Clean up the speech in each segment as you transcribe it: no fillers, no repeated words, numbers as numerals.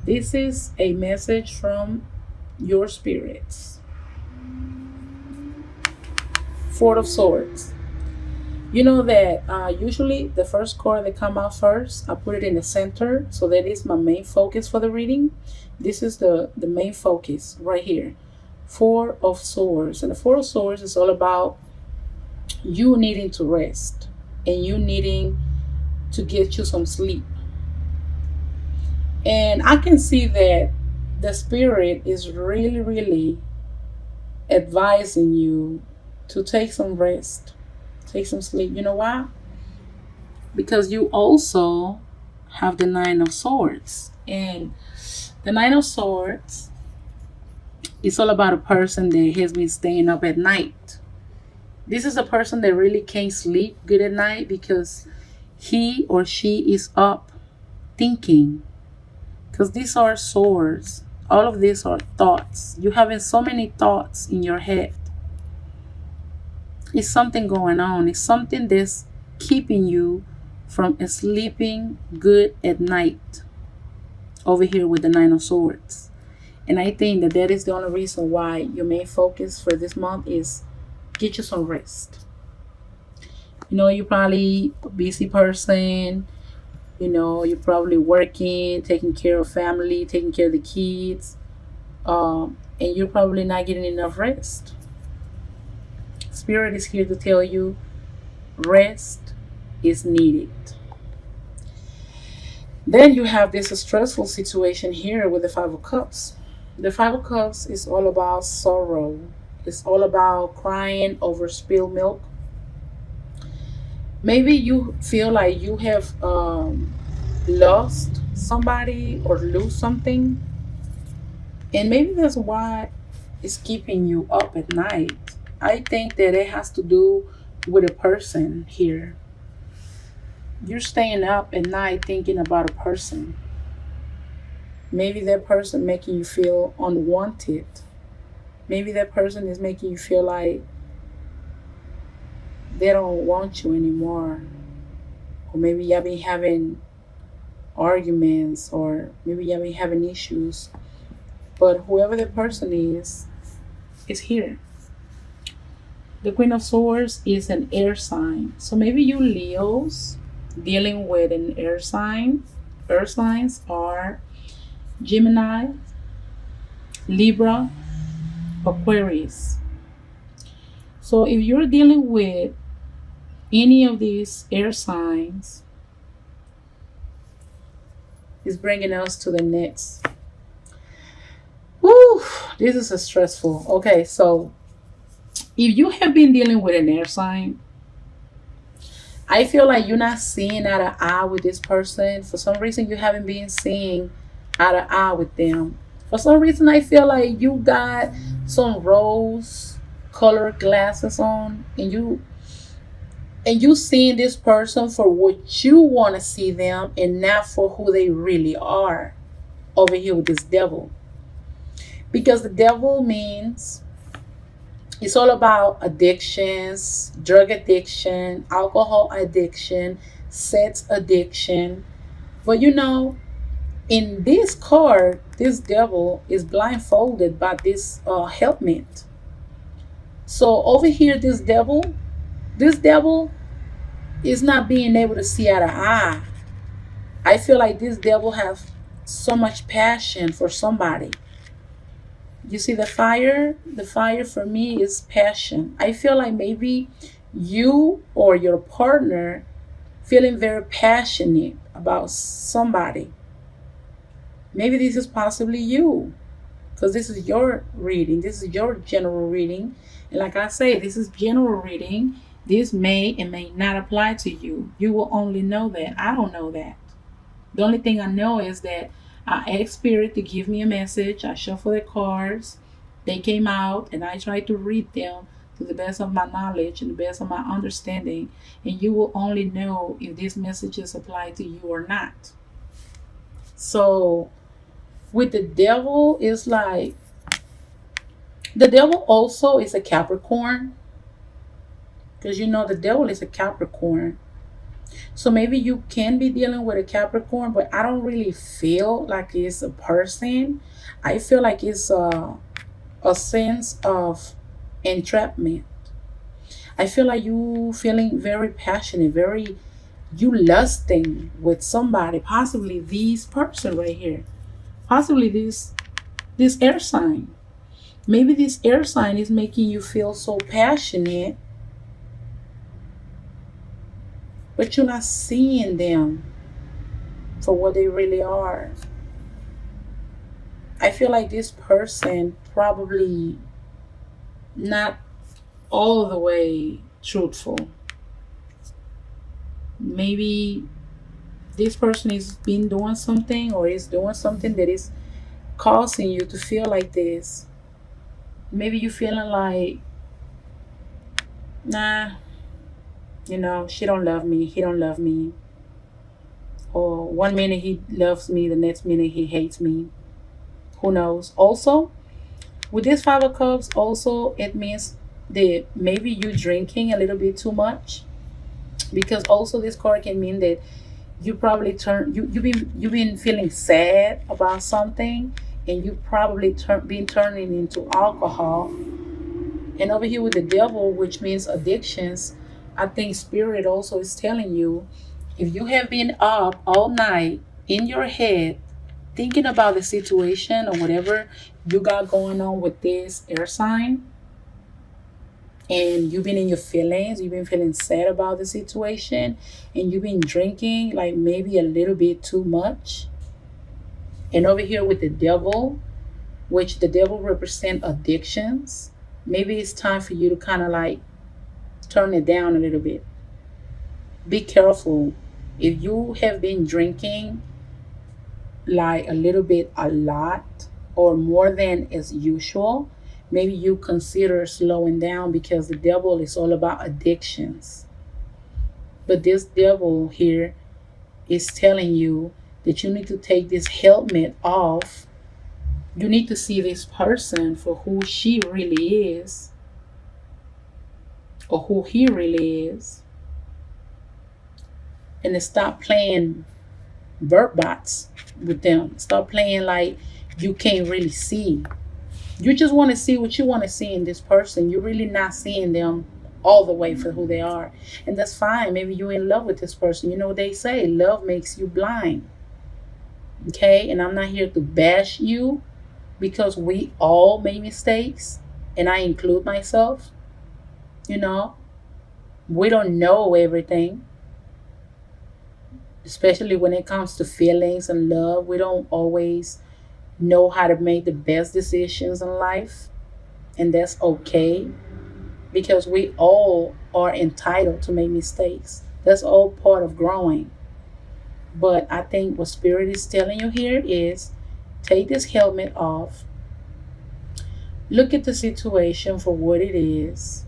This is a message from your spirits. Four of Swords. You know that usually the first card that come out first, I put it in the center, so that is my main focus for the reading. This is the main focus right here. Four of Swords. And the Four of Swords is all about you needing to rest and you needing to get you some sleep. And I can see that the spirit is really, really advising you to take some rest, take some sleep. You know why? Because you also have the Nine of Swords. And the Nine of Swords is all about a person that has been staying up at night. This is a person that really can't sleep good at night because he or she is up thinking. Because these are swords. All of these are thoughts. You having so many thoughts in your head. It's something going on. It's something that's keeping you from sleeping good at night. Over here with the Nine of Swords. And I think that that is the only reason why your main focus for this month is get you some rest. You know, you're probably a busy person. You know, you're probably working, taking care of family, taking care of the kids. And you're probably not getting enough rest. Spirit is here to tell you rest is needed. Then you have this stressful situation here with the Five of Cups. The Five of Cups is all about sorrow. It's all about crying over spilled milk. Maybe you feel like you have lost somebody or lose something, and maybe that's why it's keeping you up at night. I think that it has to do with a person here. You're staying up at night thinking about a person. Maybe that person making you feel unwanted. Maybe that person is making you feel like they don't want you anymore. Or maybe you've been having arguments, or maybe you've been having issues. But whoever the person is here. The Queen of Swords is an air sign. So maybe you Leos dealing with an air sign. Earth signs are Gemini, Libra, Aquarius. So if you're dealing with any of these air signs, is bringing us to the next. Woo, this is a stressful. Okay, so if you have been dealing with an air sign, I feel like you're not seeing eye to eye with this person. For some reason, you haven't been seeing eye to eye with them. For some reason, I feel like you got some rose colored glasses on, and you seeing this person for what you want to see them and not for who they really are over here with this devil. Because the devil means it's all about addictions, drug addiction, alcohol addiction, sex addiction. But you know, in this card, this devil is blindfolded by this helpmate. So over here, this devil is not being able to see eye to eye. I feel like this devil have so much passion for somebody. You see the fire? The fire for me is passion. I feel like maybe you or your partner feeling very passionate about somebody. Maybe this is possibly you, because this is your reading. This is your general reading. And like I say, this is general reading. This may and may not apply to you. You will only know that. I don't know that. The only thing I know is that I asked Spirit to give me a message. I shuffled the cards. They came out, and I tried to read them to the best of my knowledge and the best of my understanding. And you will only know if these messages apply to you or not. So, with the devil, it's like the devil also is a Capricorn, because you know the devil is a Capricorn. So maybe you can be dealing with a Capricorn, but I don't really feel like it's a person. I feel like it's a sense of entrapment. I feel like you feeling very passionate, very you lusting with somebody, possibly this person right here, possibly this air sign. Maybe this air sign is making you feel so passionate, but you're not seeing them for what they really are. I feel like this person probably not all the way truthful. Maybe this person is been doing something or is doing something that is causing you to feel like this. Maybe you feeling like, nah, she don't love me, he don't love me. Or one minute he loves me, the next minute he hates me. Who knows? Also, with this Five of Cups, also it means that maybe you drinking a little bit too much. Because also this card can mean that you probably you've been feeling sad about something, and you probably been turning into alcohol. And over here with the devil, which means addictions, I think spirit also is telling you, if you have been up all night in your head thinking about the situation or whatever you got going on with this air sign, and you've been in your feelings, you've been feeling sad about the situation, and you've been drinking like maybe a little bit too much. And over here with the devil, which the devil represent addictions, maybe it's time for you to kind of like turn it down a little bit. Be careful. If you have been drinking like a little bit a lot or more than as usual, maybe you consider slowing down, because the devil is all about addictions. But this devil here is telling you that you need to take this helmet off. You need to see this person for who she really is or who he really is, and to stop playing bird bots with them. Stop playing like you can't really see. You just want to see what you want to see in this person. You're really not seeing them all the way for who they are. And that's fine. Maybe you're in love with this person. You know what they say, love makes you blind. Okay? And I'm not here to bash you, because we all make mistakes, and I include myself. You know, we don't know everything, especially when it comes to feelings and love. We don't always know how to make the best decisions in life, and that's okay, because we all are entitled to make mistakes. That's all part of growing. But I think what spirit is telling you here is, take this helmet off, look at the situation for what it is.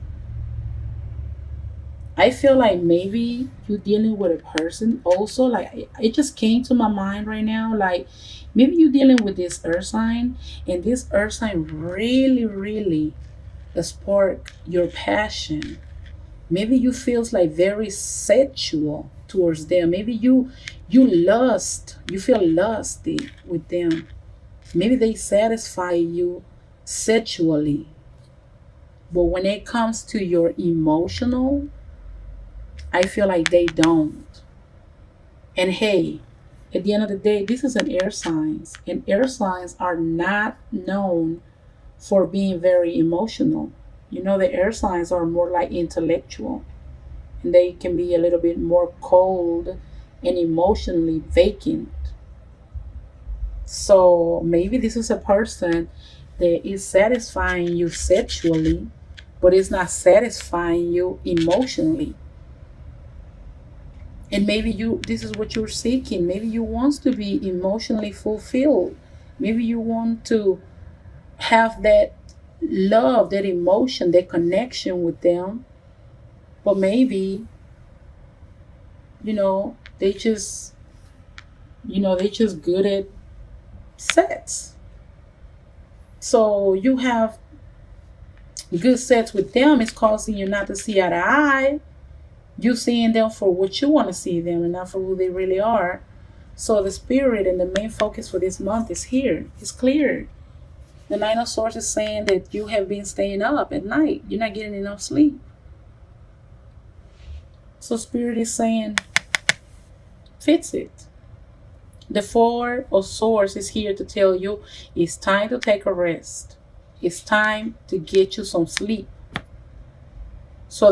I feel like maybe you're dealing with a person also. Like it just came to my mind right now. Like maybe you're dealing with this earth sign, and this earth sign really, really spark your passion. Maybe you feels like very sexual towards them. Maybe you lust. You feel lusty with them. Maybe they satisfy you sexually. But when it comes to your emotional, I feel like they don't. And hey, at the end of the day, this is an air signs, and air signs are not known for being very emotional. The air signs are more like intellectual, and they can be a little bit more cold and emotionally vacant. So maybe this is a person that is satisfying you sexually, but it's not satisfying you emotionally. And maybe this is what you're seeking. Maybe you want to be emotionally fulfilled. Maybe you want to have that love, that emotion, that connection with them. But maybe, they just, they just good at sex. So you have good sex with them, it's causing you not to see eye to eye. You seeing them for what you want to see them and not for who they really are. So the spirit and the main focus for this month is here. It's clear. The Nine of Swords is saying that you have been staying up at night. You're not getting enough sleep. So spirit is saying, fix it. The Four of Swords is here to tell you it's time to take a rest. It's time to get you some sleep. So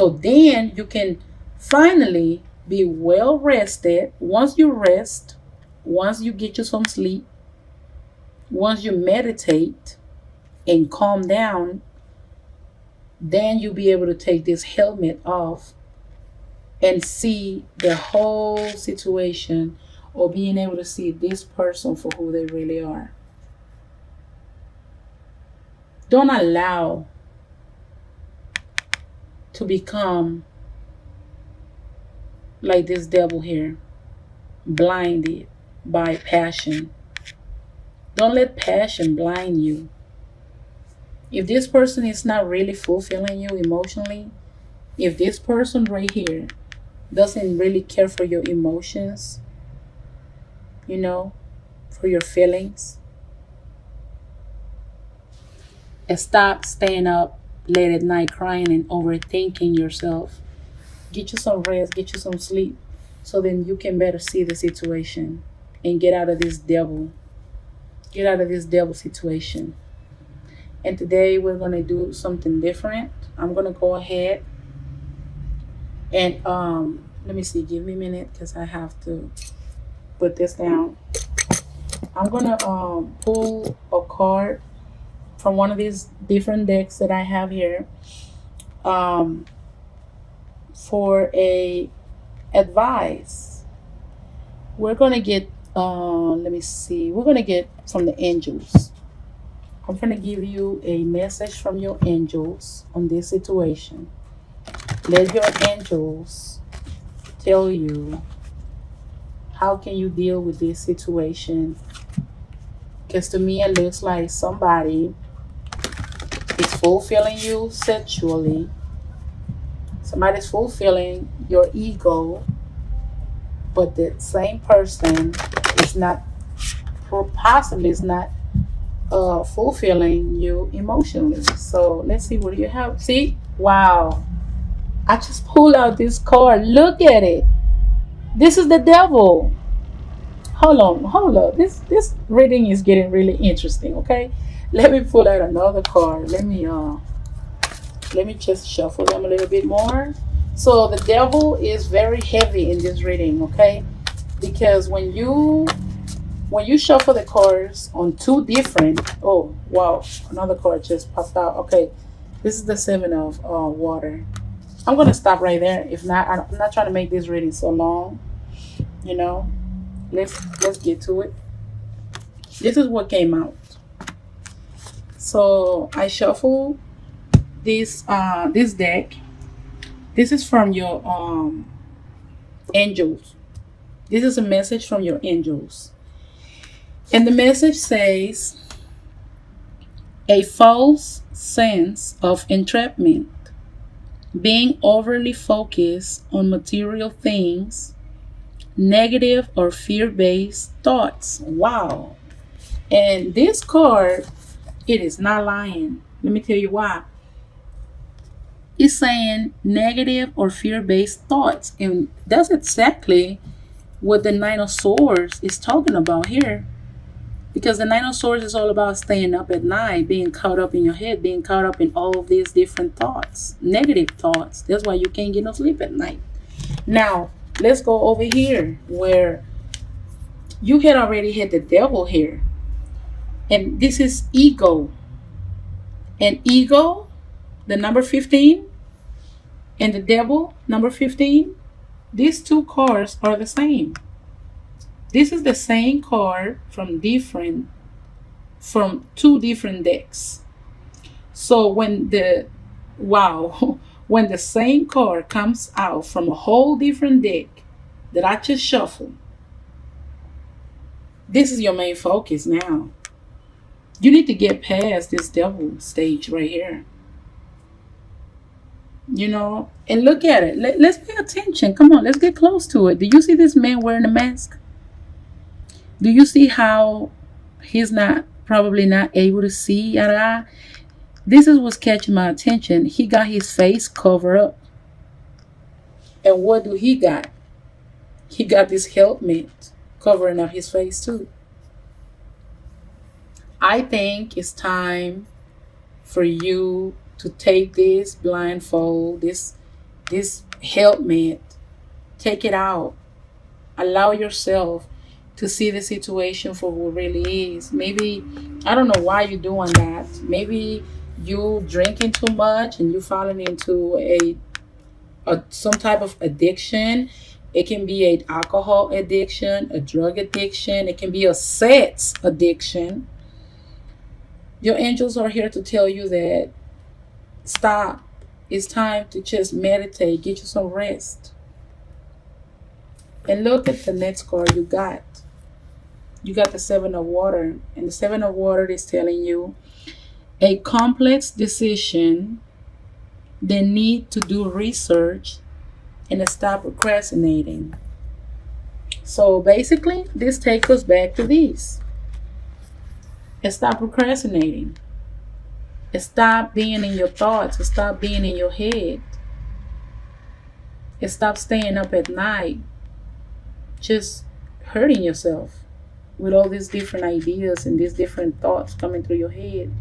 then you can finally be well rested. Once you rest, once you get you some sleep, once you meditate and calm down, then you'll be able to take this helmet off and see the whole situation, or being able to see this person for who they really are. Don't allow to become like this devil here, blinded by passion. Don't let passion blind you. If this person is not really fulfilling you emotionally, if this person right here doesn't really care for your emotions, for your feelings, and stop staying up late at night crying and overthinking yourself. Get you some rest, get you some sleep, so then you can better see the situation and get out of this devil. Get out of this devil situation. And today we're going to do something different. I'm going to go ahead and let me see, give me a minute because I have to put this down. I'm going to pull a card from one of these different decks that I have here for a advice. We're going to get let me see, we're going to get from the angels. I'm going to give you a message from your angels on this situation. Let your angels tell you how can you deal with this situation. Because to me it looks like somebody is fulfilling you sexually. Somebody's fulfilling your ego, but the same person is not, possibly is not fulfilling you emotionally. So let's see, what do you have? See, wow, I just pulled out this card. Look at it. This is the devil. Hold on. This reading is getting really interesting. Okay, let me pull out another card. Let me just shuffle them a little bit more. So the devil is very heavy in this reading, okay? Because when you shuffle the cards on two different, oh wow, another card just popped out. Okay, this is the Seven of water. I'm gonna stop right there. If not, I'm not trying to make this reading so long. Let's get to it. This is what came out. So I shuffled this deck. This is from your angels. This is a message from your angels. And the message says, a false sense of entrapment, being overly focused on material things, negative or fear-based thoughts. Wow. And this card, it is not lying. Let me tell you why. It's saying negative or fear-based thoughts. And that's exactly what the Nine of Swords is talking about here. Because the Nine of Swords is all about staying up at night, being caught up in your head, being caught up in all of these different thoughts, negative thoughts. That's why you can't get no sleep at night. Now, let's go over here where you had already had the devil here. And this is ego. And ego, the number 15, and the devil, number 15, these two cards are the same. This is the same card from two different decks. So when the same card comes out from a whole different deck that I just shuffled, this is your main focus now. You need to get past this devil stage right here. And look at it. Let's pay attention. Come on, let's get close to it. Do you see this man wearing a mask? Do you see how he's not probably not able to see eye to eye? This is what's catching my attention. He got his face covered up. And what do he got? He got this helmet covering up his face too. I think it's time for you to take this blindfold, this helmet, take it out. Allow yourself to see the situation for what really is. Maybe I don't know why you're doing that. Maybe you drinking too much and you falling into a some type of addiction. It can be an alcohol addiction, a drug addiction. It can be a sex addiction. Your angels are here to tell you that stop. It's time to just meditate, get you some rest. And look at the next card you got. You got the Seven of Water. And the Seven of Water is telling you a complex decision, the need to do research, and to stop procrastinating. So basically, this takes us back to this. And stop procrastinating. And stop being in your thoughts. And stop being in your head. And stop staying up at night just hurting yourself with all these different ideas and these different thoughts coming through your head.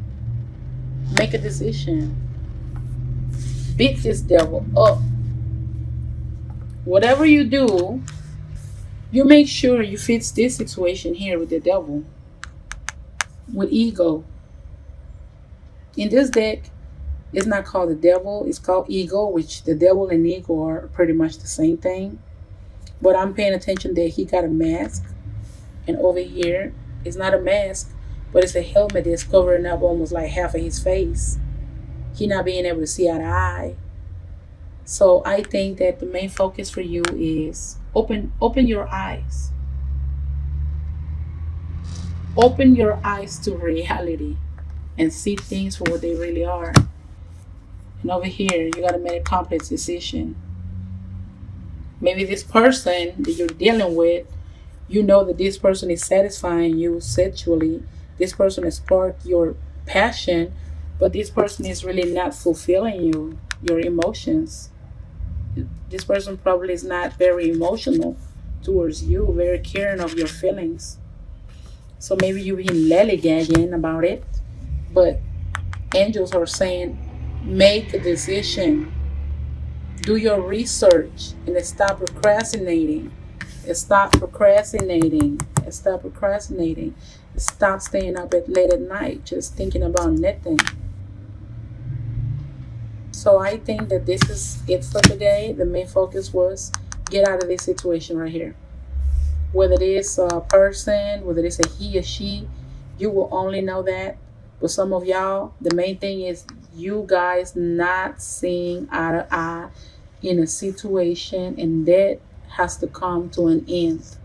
Make a decision. Beat this devil up. Whatever you do, you make sure you fix this situation here with the devil, with ego. In this deck, it's not called the devil, it's called ego, which the devil and ego are pretty much the same thing. But I'm paying attention that he got a mask. And over here, it's not a mask, but it's a helmet that's covering up almost like half of his face. He not being able to see eye to eye. So I think that the main focus for you is open your eyes. Open your eyes to reality and see things for what they really are. And over here, you got to make a complex decision. Maybe this person that you're dealing with, you know that this person is satisfying you sexually. This person has sparked your passion, but this person is really not fulfilling you, your emotions. This person probably is not very emotional towards you, very caring of your feelings. So maybe you've been lollygagging about it, but angels are saying, make a decision. Do your research and stop procrastinating. Stop procrastinating. Stop procrastinating. Stop staying up late at night just thinking about nothing. So I think that this is it for today. The main focus was get out of this situation right here. Whether it is a person, whether it's a he or she, you will only know that. But some of y'all, the main thing is you guys not seeing eye to eye in a situation, and that has to come to an end.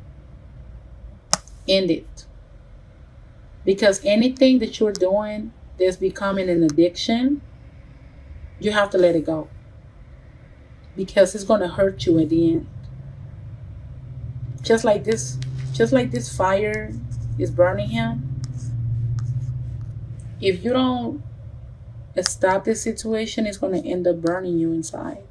End it. Because anything that you're doing that's becoming an addiction, you have to let it go. Because it's going to hurt you at the end. Just like this fire is burning him. If you don't stop this situation, it's going to end up burning you inside.